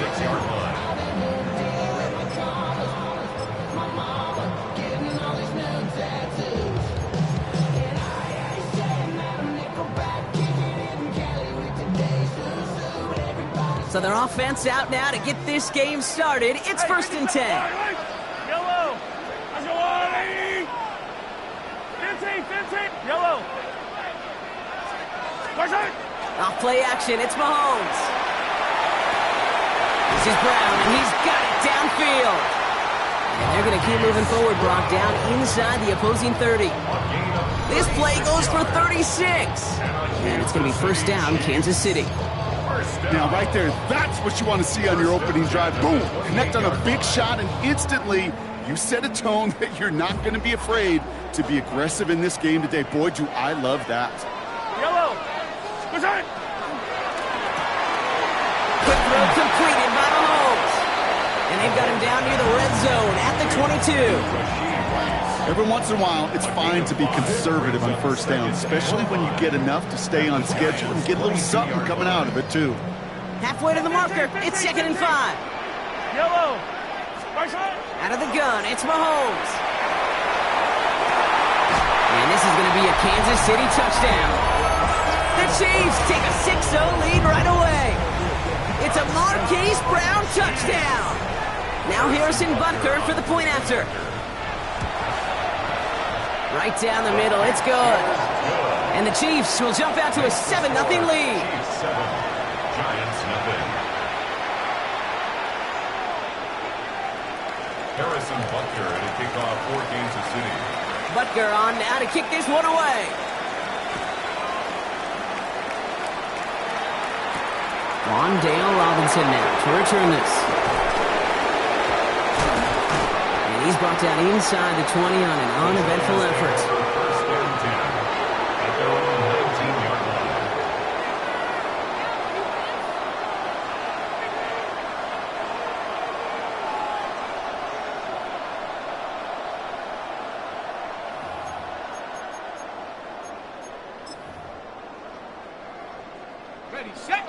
6-yard line. So their offense out now to get this game started. It's 1st and 10. Yellow. 15. Yellow. Off play action, it's Mahomes. This is Brown, and he's got it downfield. And they're going to keep moving forward, Brock, down inside the opposing 30. This play goes for 36. And it's going to be 1st down, Kansas City. Now, right there, that's what you want to see on your opening drive. Boom! Connect on a big shot, and instantly you set a tone that you're not going to be afraid to be aggressive in this game today. Boy, do I love that. Yellow. Quick throw completed by Mahomes. And they've got him down near the red zone at the 22. Every once in a while, it's fine to be conservative on 1st down, especially when you get enough to stay on schedule and get a little something coming out of it, too. Halfway to the marker, it's 2nd and 5. Yellow. Out of the gun, it's Mahomes. And this is going to be a Kansas City touchdown. The Chiefs take a 6-0 lead right away. It's a Marquise Brown touchdown. Now Harrison Butker for the point after. Right down the middle, it's good. And the Chiefs will jump out to a 7-0 lead. Giants nothing. Harrison Butker at a kickoff for Kansas City. Butker on now to kick this one away. Wandale Robinson now to return this. And he's brought down inside the 20 on an uneventful effort. 1st and 10 at their own 19-yard line.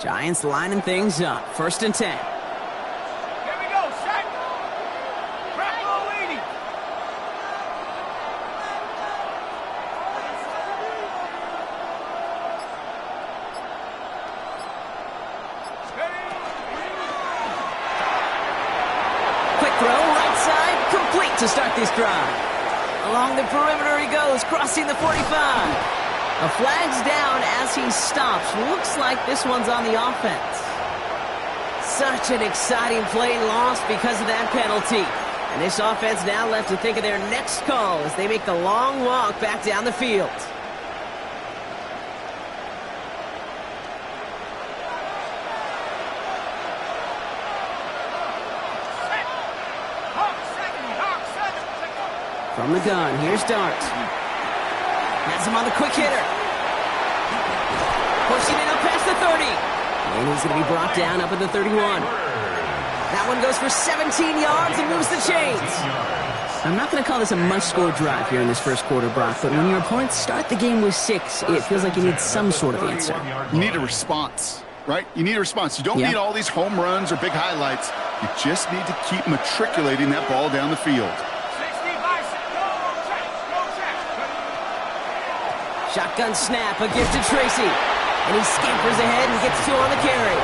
Giants lining things up. 1st and 10. Here we go. Set. Crap, leading. Quick throw, right side, complete to start this drive. Along the perimeter he goes, crossing the 45. A flag's down as he stops. Looks like this one's on the offense. Such an exciting play lost because of that penalty. And this offense now left to think of their next call as they make the long walk back down the field. From the gun, here's Dart. Has him on the quick hitter. Pushing it up past the 30. And he's going to be brought down up at the 31. That one goes for 17 yards and moves the chains. I'm not going to call this a must-score drive here in this first quarter, Brock, but when your opponents start the game with 6, it feels like you need some sort of answer. You need a response, right? You need a response. You don't need all these home runs or big highlights. You just need to keep matriculating that ball down the field. Shotgun snap, a gift to Tracy. And he scampers ahead and gets 2 on the carry.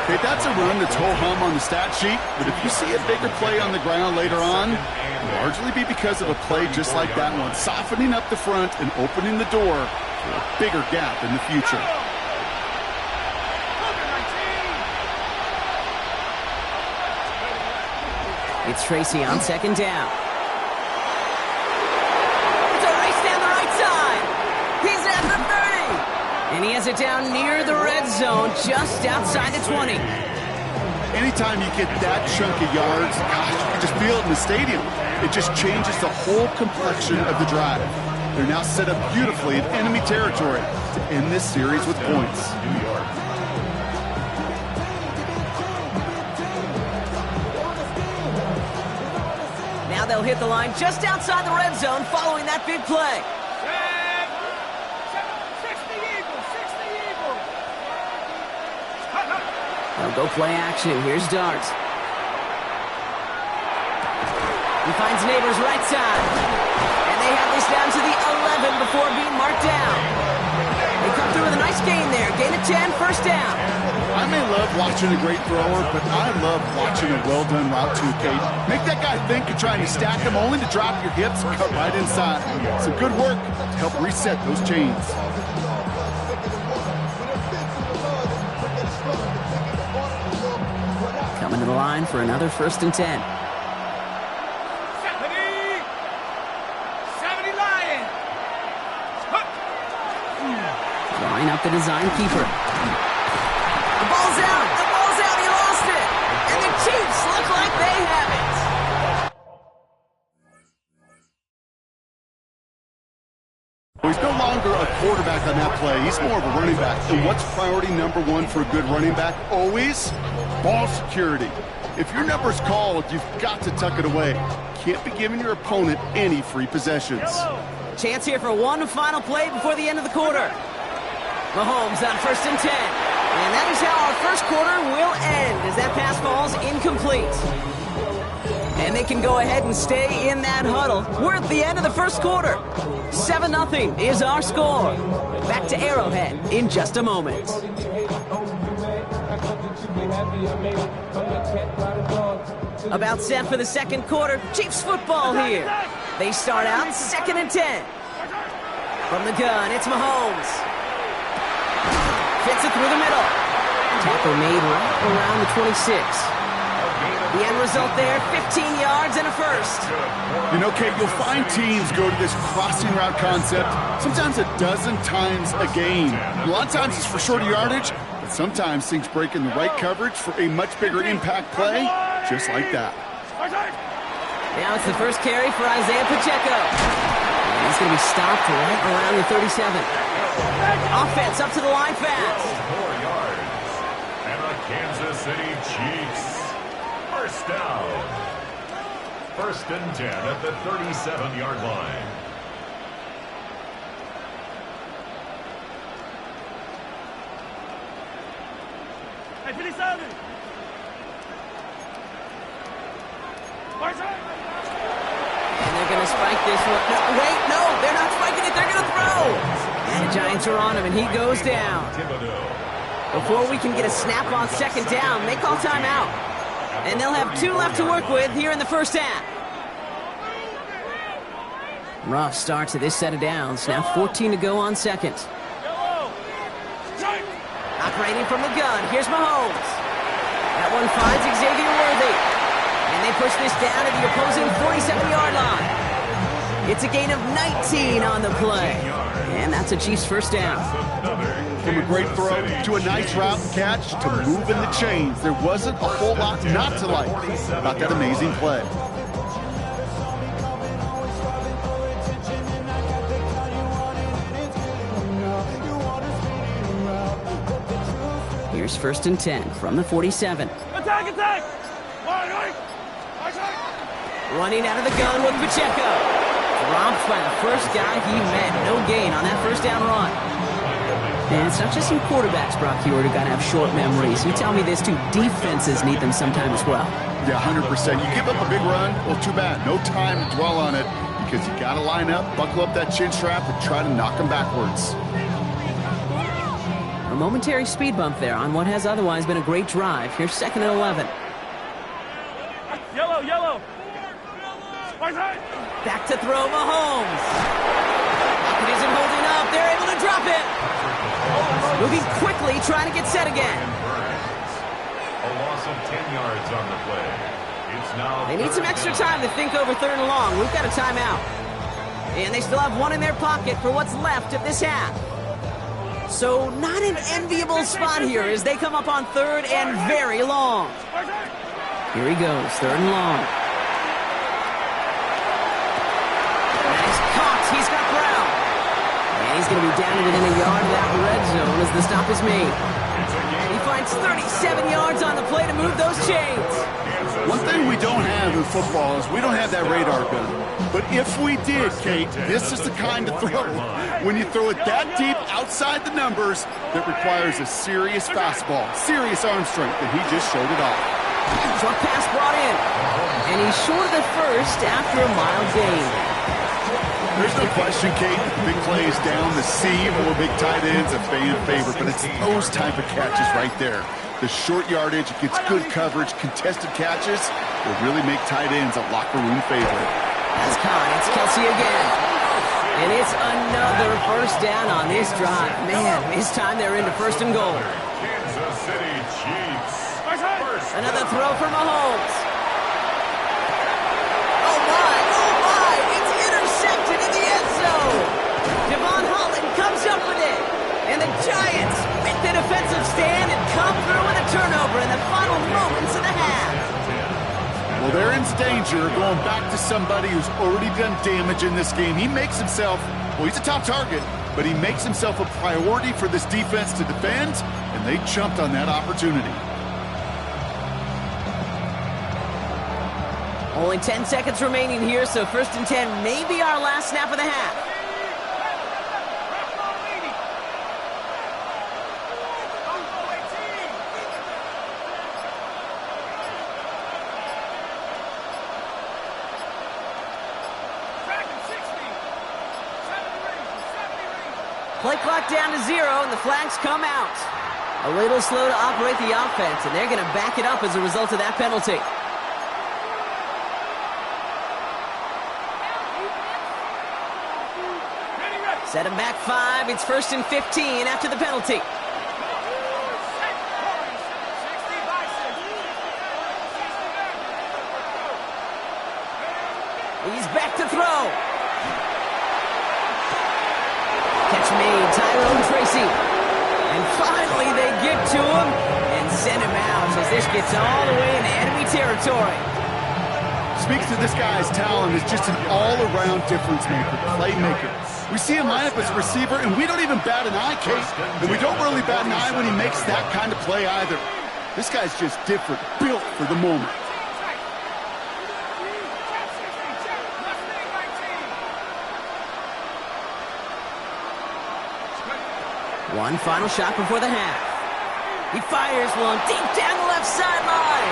Okay, that's a run that's ho-hum on the stat sheet, but if you see a bigger play on the ground later on, it'll largely be because of a play just like that one, softening up the front and opening the door for a bigger gap in the future. It's Tracy on 2nd down. And he has it down near the red zone, just outside the 20. Anytime you get that chunk of yards, gosh, you can just feel it in the stadium. It just changes the whole complexion of the drive. They're now set up beautifully in enemy territory to end this series with points. Now they'll hit the line just outside the red zone following that big play. They'll go play action. Here's Dart. He finds Neighbors right side. And they have this down to the 11 before being marked down. They come through with a nice gain there. Gain of 10, first down. I may love watching a great thrower, but I love watching a well-done route too, Kate. Make that guy think you're trying to stack him only to drop your hips and cut right inside. Some good work to help reset those chains. Coming to the line for another 1st and 10. 70 Lions. Drawing up the design keeper. The ball's out. The ball's out. He lost it. And the Chiefs look like they have it. Well, he's no longer a quarterback on that play. He's more of a running back. And what's priority number one for a good running back? Always ball security. If your number's called, you've got to tuck it away. Can't be giving your opponent any free possessions. Chance here for one final play before the end of the quarter. Mahomes on 1st and 10. And that is how our first quarter will end as that pass falls incomplete. And they can go ahead and stay in that huddle. We're at the end of the first quarter. 7-0 is our score. Back to Arrowhead in just a moment. About set for the second quarter. Chiefs football here. They start out 2nd and 10. From the gun, it's Mahomes. Fits it through the middle. Tackle made right around the 26. The end result there, 15 yards and a first. You know, Kate, you'll find teams go to this crossing route concept sometimes a dozen times a game. A lot of times it's for shorter yardage, but sometimes things break in the right coverage for a much bigger impact play, just like that. Now it's the first carry for Isaiah Pacheco. And he's going to be stopped right around the 37. Offense up to the line fast. 4 yards. And the Kansas City Chiefs. First down. 1st and 10 at the 37-yard line. Hey, 57. And they're going to spike this one. No, wait, no, they're not spiking it. They're going to throw. And the Giants are on him, and he goes down. Before we can get a snap on 2nd down, they call timeout. And they'll have 2 left to work with here in the first half. Rough start to this set of downs. Now 14 to go on 2nd. Operating from the gun, here's Mahomes. That one finds Xavier Worthy. And they push this down to the opposing 47-yard line. It's a gain of 19 on the play. And that's a Chiefs first down. From a great throw to a nice route catch to moving the chains, there wasn't a whole lot not to like about that amazing play. Here's 1st and 10 from the 47. Attack, attack! Running out of the gun with Pacheco. Dropped by the first guy he met. No gain on that first down run. And it's not just some quarterbacks, Brock Huard, who got to have short memories. You tell me this too, defenses need them sometime as well. Yeah, 100%. You give up a big run, well, too bad. No time to dwell on it because you got to line up, buckle up that chin strap, and try to knock them backwards. A momentary speed bump there on what has otherwise been a great drive. Here's 2nd and 11. Yellow, yellow. Back to throw Mahomes. Pocket isn't holding up. They're able to drop it. Moving quickly, trying to get set again. A loss of 10 yards on the play. It's now They need some extra time to think over 3rd and long. We've got a timeout. And they still have one in their pocket for what's left of this half. So not an enviable spot here as they come up on 3rd and very long. Here he goes, 3rd and long. Nice caught. He's got Brown. And he's going to be down within a yard of that red zone as the stop is made. He finds 37 yards on the play to move move those chains. One thing we don't have in football is we don't have that radar gun. But if we did, Kate, this is the kind of throw, when you throw it that deep outside the numbers, that requires a serious fastball, serious arm strength, and he just showed it off. Short pass brought in. And he's short of the first after a mild gain. There's no question, Kate, big plays down the seam or big tight ends, a fan favorite, but it's those type of catches right there. The short yardage, it gets good coverage, contested catches will really make tight ends a locker room favorite. That's caught. It's Kelsey again. And it's another first down on this drive. Man, this time they're into first and goal. Kansas City Chiefs. Another throw for Mahomes. Oh my, it's intercepted in the end zone. Javon Holland comes up with it. And the Giants make the defensive stand and come through with a turnover in the final moments of the half. Well, they're in danger going back to somebody who's already done damage in this game. He makes himself, well, he's a top target, but he makes himself a priority for this defense to defend, and they jumped on that opportunity. Only 10 seconds remaining here, so first and 10 may be our last snap of the half. Play clock down to 0, and the flags come out. A little slow to operate the offense, and they're going to back it up as a result of that penalty. Set him back 5. It's first and 15 after the penalty. He's back to throw. Catch made, Tyrone Tracy. And finally they get to him and send him out as this gets all the way into enemy territory. Speaks to this guy's talent as just an all-around difference maker, playmaker. We see him line up as a receiver, and we don't even bat an eye, Kate. And we don't really bat an eye when he makes that kind of play either. This guy's just different, built for the moment. One final shot before the half. He fires one deep down the left sideline.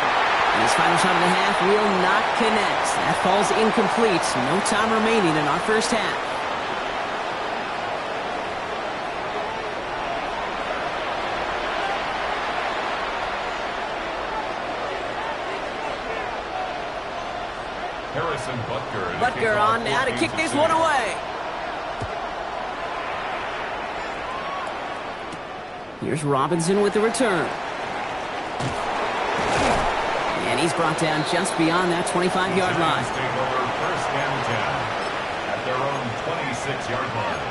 And his final shot of the half will not connect. That falls incomplete. No time remaining in our first half. Harrison Butker. Butker on now to kick this one away. Here's Robinson with the return. And he's brought down just beyond that 25-yard line. Take over first and 10 at their own 26-yard line.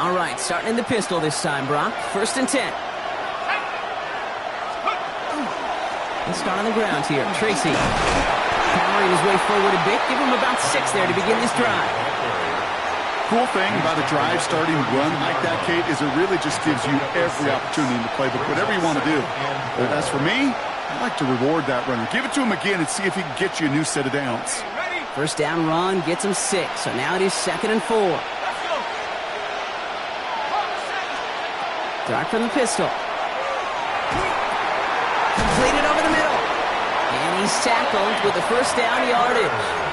All right, starting in the pistol this time, Brock. First and 10. Let's start on the ground here. Tracy powering his way forward a bit. Give him about 6 there to begin this drive. Cool thing about a drive starting run like that, Kate, is it really just gives you every opportunity in the playbook, whatever you want to do. But as for me, I like to reward that runner. Give it to him again and see if he can get you a new set of downs. First down run gets him 6, so now it is 2nd and 4. Dart from the pistol. Completed over the middle. And he's tackled with the first down yardage.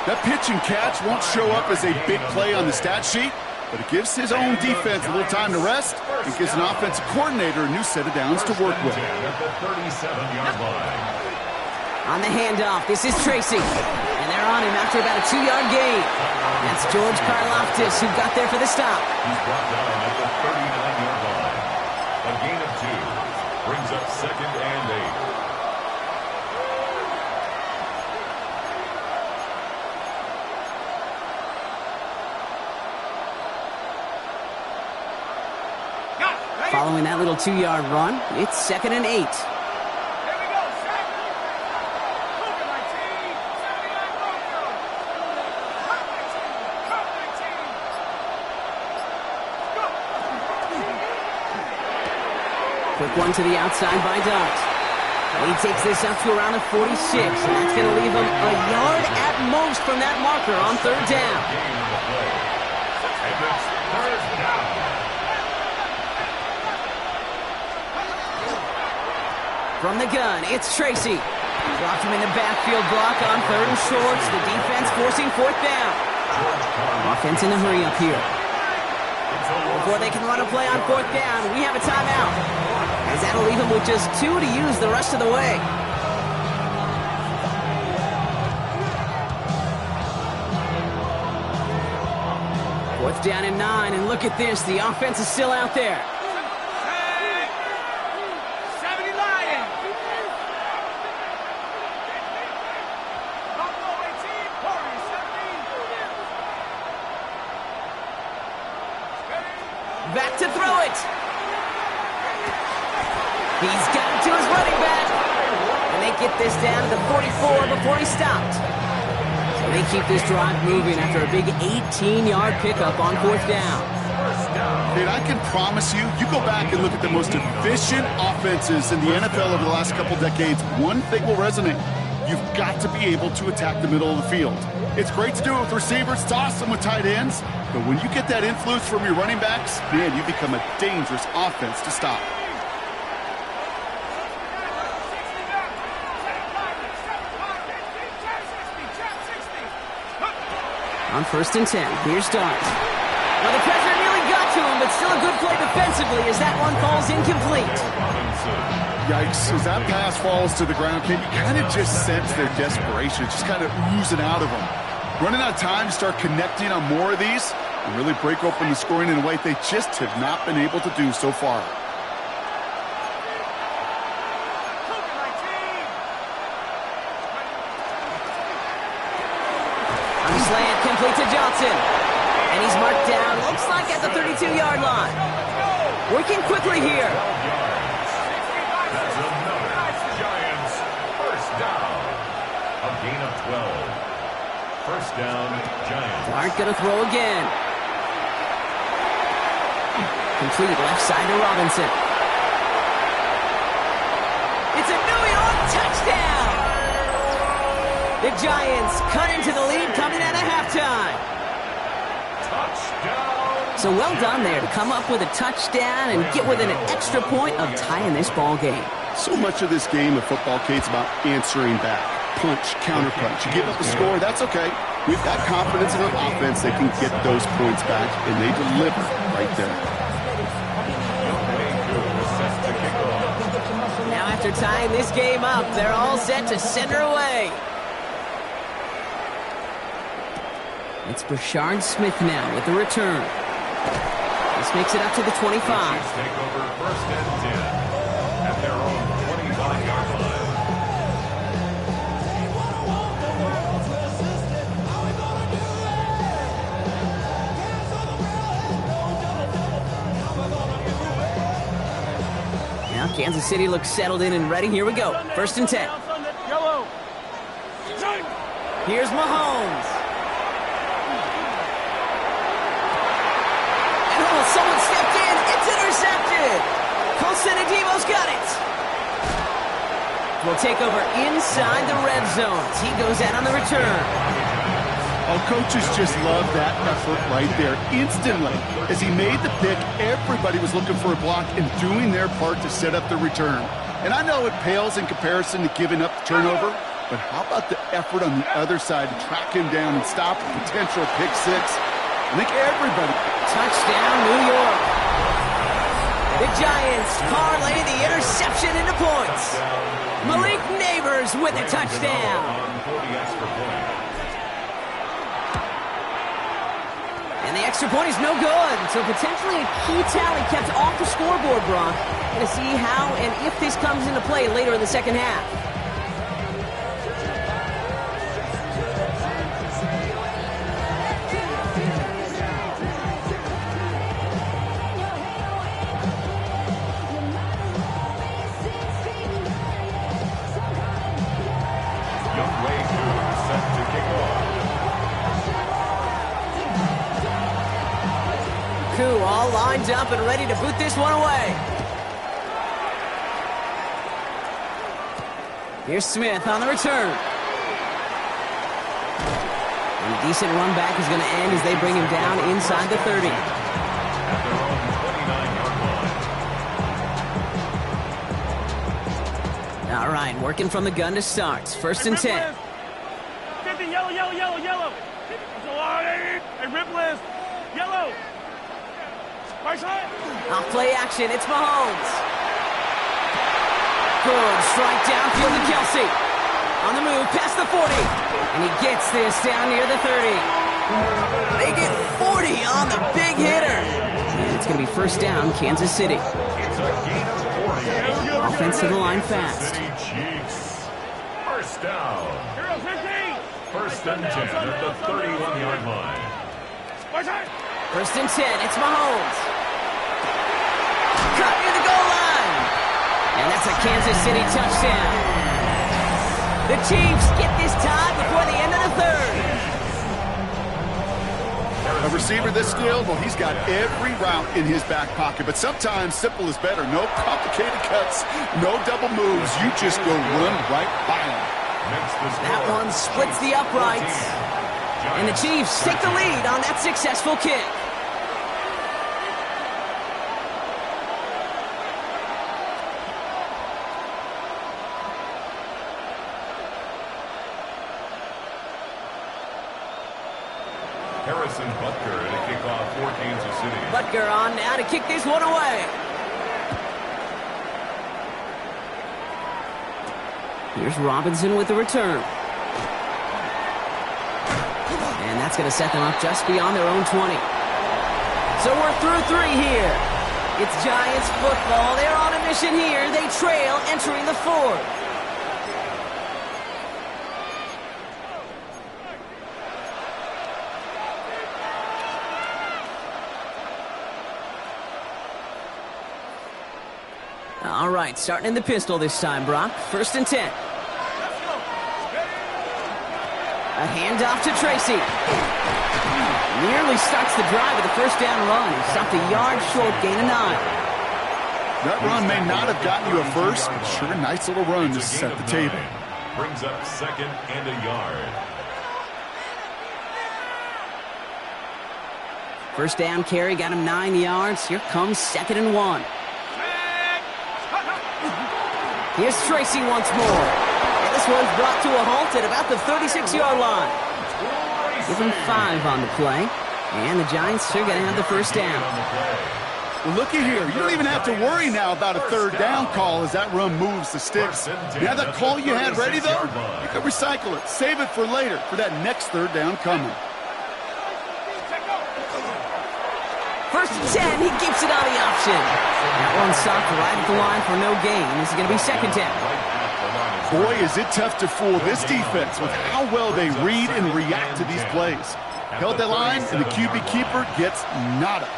That pitch and catch won't show up as a big play on the stat sheet, but it gives his own defense a little time to rest and gives an offensive coordinator a new set of downs to work with. At the 37-yard line. On the handoff, this is Tracy. And they're on him after about a 2-yard gain. That's George Karlaftis who got there for the stop. He's brought down at the 39-yard line. A gain of 2 brings up 2nd and 8. Following that little 2-yard run, it's 2nd and 8. Quick one to the outside by Dart. He takes this up to around the 46, and that's going to leave him a yard at most from that marker on third down. And it's third down. From the gun, it's Tracy. Dropped him in the backfield block on third and shorts. The defense forcing fourth down. Offense in a hurry up here. Before they can run a play on fourth down, we have a timeout. As that'll leave them with just 2 to use the rest of the way. Fourth down and 9, and look at this. The offense is still out there. Back to throw it. He's got it to his running back. And they get this down to the 44 before he stopped. So they keep this drive moving after a big 18-yard pickup on fourth down. And I can promise you, you go back and look at the most efficient offenses in the NFL over the last couple decades, one thing will resonate. You've got to be able to attack the middle of the field. It's great to do it with receivers, toss them with tight ends, but when you get that influence from your running backs, man, you become a dangerous offense to stop. On first and 10, here's Dart. Well, the pressure nearly got to him, but still a good play defensively as that one falls incomplete. Yikes, as that pass falls to the ground, can you kind of just sense their desperation, just kind of oozing out of them. Running out of time to start connecting on more of these and really break open the scoring in a way they just have not been able to do so far. On the slant, complete to Johnson. And he's marked down, looks like at the 32-yard line. Working quickly here. That's another Giants first down. A gain of 12. First down, Giants. Dart gonna throw again. Complete left side to Robinson. It's a New York touchdown! The Giants cut into the lead coming out of halftime. Touchdown. So well done there to come up with a touchdown and get within an extra point of tying this ball game. So much of this game of football, Kate's about answering back. Punch, counterpunch. You give up a score, that's okay. We've got confidence in our offense. They can get those points back, and they deliver right there. Now after tying this game up, they're all set to send her away. It's Brashard Smith now with the return. This makes it up to the 25. Chiefs take over first and 10 at their own 25-yard line. Now Kansas City looks settled in and ready. Here we go. First and 10. Here's Mahomes. Someone stepped in. It's intercepted. Colson Adebo's got it. We'll take over inside the red zone. He goes out on the return. Oh, coaches just love that effort right there. Instantly, as he made the pick, everybody was looking for a block and doing their part to set up the return. And I know it pales in comparison to giving up the turnover, but how about the effort on the other side to track him down and stop a potential pick six? I think everybody. Touchdown, New York. The Giants parlay the interception into points. Malik Neighbors with a touchdown. And the extra point is no good. So potentially a key tally kept off the scoreboard, Brock. Going to see how and if this comes into play later in the second half. All lined up and ready to boot this one away. Here's Smith on the return. And a decent run back is going to end as they bring him down inside the 30. At their own 29-yard line. All right, working from the gun to start. First and 10. 50, yellow, yellow, yellow, yellow. Hey, rip list. Yellow. Right side. Off play action, it's Mahomes. Good strike downfield to Kelsey. On the move, past the 40. And he gets this down near the 30. They get 40 on the big hitter. And it's going to be first down, Kansas City. It's a gain of 40. Offense to the line fast. City Chiefs. First down. Hero 15. First and 10 at the 31-yard line. Right side. First and 10, it's Mahomes. Cut near the goal line. And that's a Kansas City touchdown. The Chiefs get this tied before the end of the third. A receiver this skilled, well, he's got every route in his back pocket, but sometimes simple is better. No complicated cuts, no double moves. You just go run right by him. That one splits the uprights. And the Chiefs take the lead on that successful kick. Harrison Butker to kick off for Kansas City. Butker on now to kick this one away. Here's Robinson with the return. And that's going to set them up just beyond their own 20. So we're through 3 here. It's Giants football. They're on a mission here. They trail entering the 4th. All right, starting in the pistol this time, Brock. First and 10. A handoff to Tracy. Nearly starts the drive with a first down run. He stopped a yard short, gain of 9. That run may not have gotten you a first, but sure a nice little run to set the table. Brings up second and a yard. First down carry got him 9 yards. Here comes second and 1. Here's Tracy once more. And this one's brought to a halt at about the 36-yard line. Give him 5 on the play. And the Giants are going to have the first down. Well, looky here. You don't even have to worry now about a third down call as that run moves the sticks. You have that call you had ready, though? You can recycle it. Save it for later for that next third down coming. First and 10, he keeps it on the option. That one stopped right at the line for no gain. This is going to be second down. Boy, is it tough to fool this defense with how well they read and react to these plays. Held that line, and the QB keeper gets nada.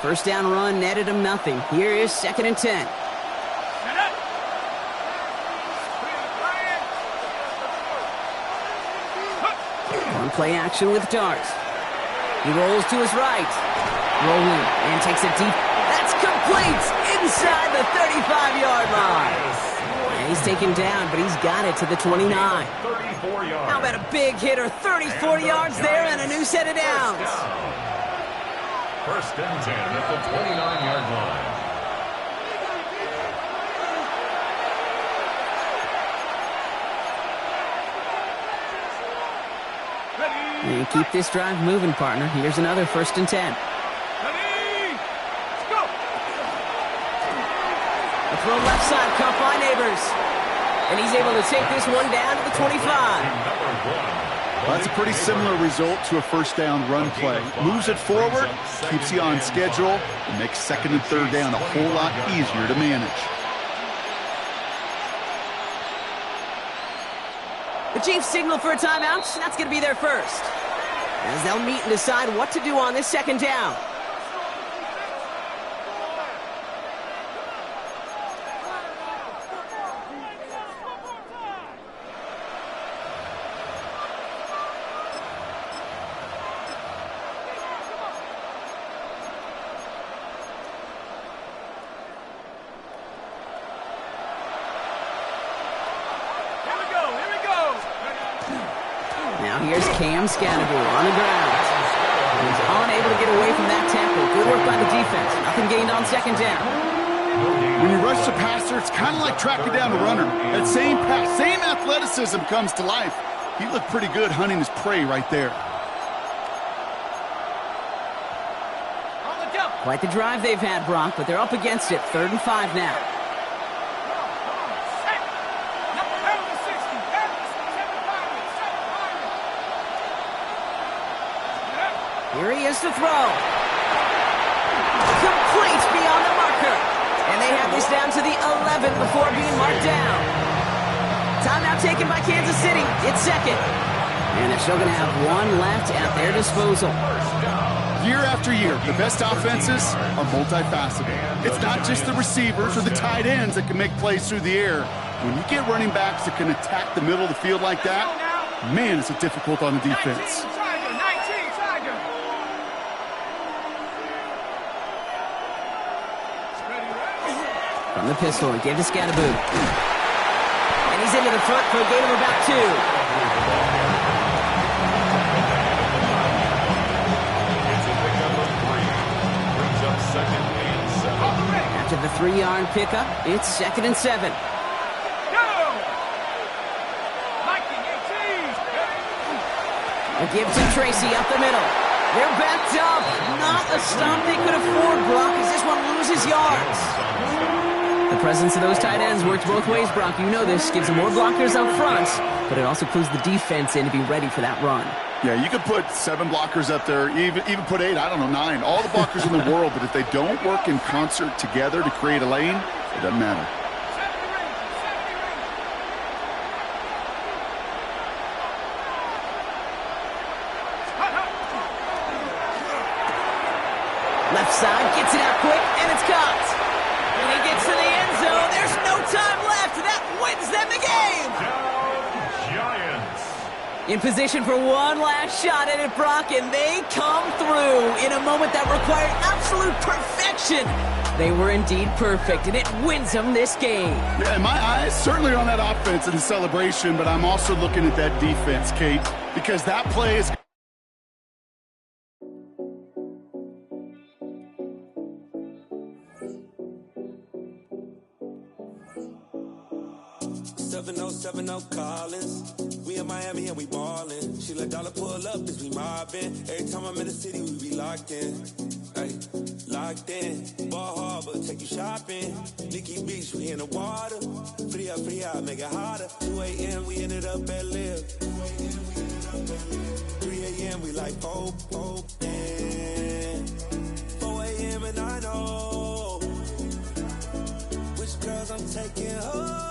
First down run netted him nothing. Here is second and 10. On play action with Dart. He rolls to his right. Rolling and takes it deep. That's complete inside the 35-yard line. And he's taken down, but he's got it to the 29. 34 yards. How about a big hitter? 34 yards there and a new set of downs. First and 10 at the 29-yard line. And keep this drive moving, partner. Here's another first and 10. A throw left side, caught by Neighbors. And he's able to take this one down to the 25. Well, that's a pretty similar result to a first down run play. Moves it forward, keeps you on schedule, and makes second and third down a whole lot easier to manage. The Chiefs signal for a timeout. That's going to be their first. As they'll meet and decide what to do on this second down. Cam Scannable on the ground. He's unable to get away from that tackle. Good work by the defense. Nothing gained on second down. When you rush the passer, it's kind of like tracking down a runner. That same pass, same athleticism comes to life. He looked pretty good hunting his prey right there. Quite the drive they've had, Brock, but they're up against it. 3rd and 5 now. Here he is to throw. Complete beyond the marker. And they have this down to the 11 before being marked down. Timeout taken by Kansas City. It's second. And they're still going to have one left at their disposal. Year after year, the best offenses are multifaceted. It's not just the receivers or the tight ends that can make plays through the air. When you get running backs that can attack the middle of the field like that, man, is it difficult on the defense. From the pistol, he gave to Scannable. And he's into the front for a gain of about 2. After the 3-yard pickup, it's 2nd and 7. A give to Tracy up the middle. They're backed up. Not a stop they could afford, Brock, as this one loses yards. The presence of those tight ends works both ways, Brock. You know this. Gives them more blockers up front, but it also clues the defense in to be ready for that run. Yeah, you could put 7 blockers up there, even put 8, I don't know, 9. All the blockers in the world, but if they don't work in concert together to create a lane, it doesn't matter. Left side, gets it out quick, and it's caught. When he gets to the end zone, there's no time left. That wins them the game. Giants. In position for one last shot at it, Brock, and they come through in a moment that required absolute perfection. They were indeed perfect, and it wins them this game. Yeah, my eyes certainly are on that offense and the celebration, but I'm also looking at that defense, Kate, because that play is... Collins. We in Miami and we ballin'. She let dollar pull up as we mobbin'. Every time I'm in the city, we be locked in. Ay, locked in. Ball Harbor, take you shopping. Nikki Beach, we in the water. Free up, make it hotter. 2 a.m. we ended up at Live. 3 a.m. we like Pope. And 4 a.m. and I know which girls I'm taking home.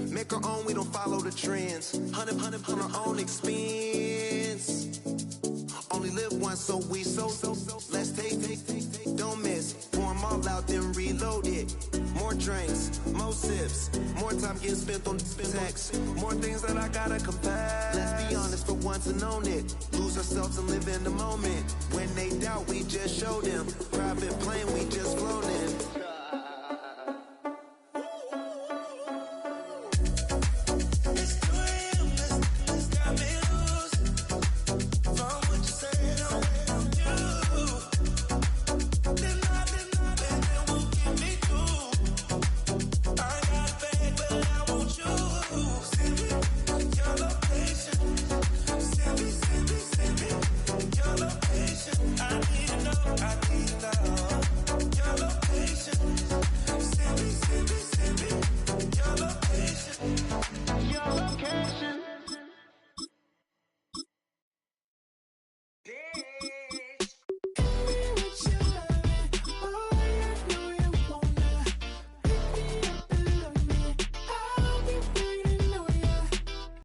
Make our own, we don't follow the trends. 100 on our own expense. Only live once, so we so. Let's take. Don't miss. Pour them all out, then reload it. More drinks, more sips. More time getting spent on text. More things that I gotta compare. Let's be honest for once and own it. Lose ourselves and live in the moment. When they doubt, we just show them. Private plane, we just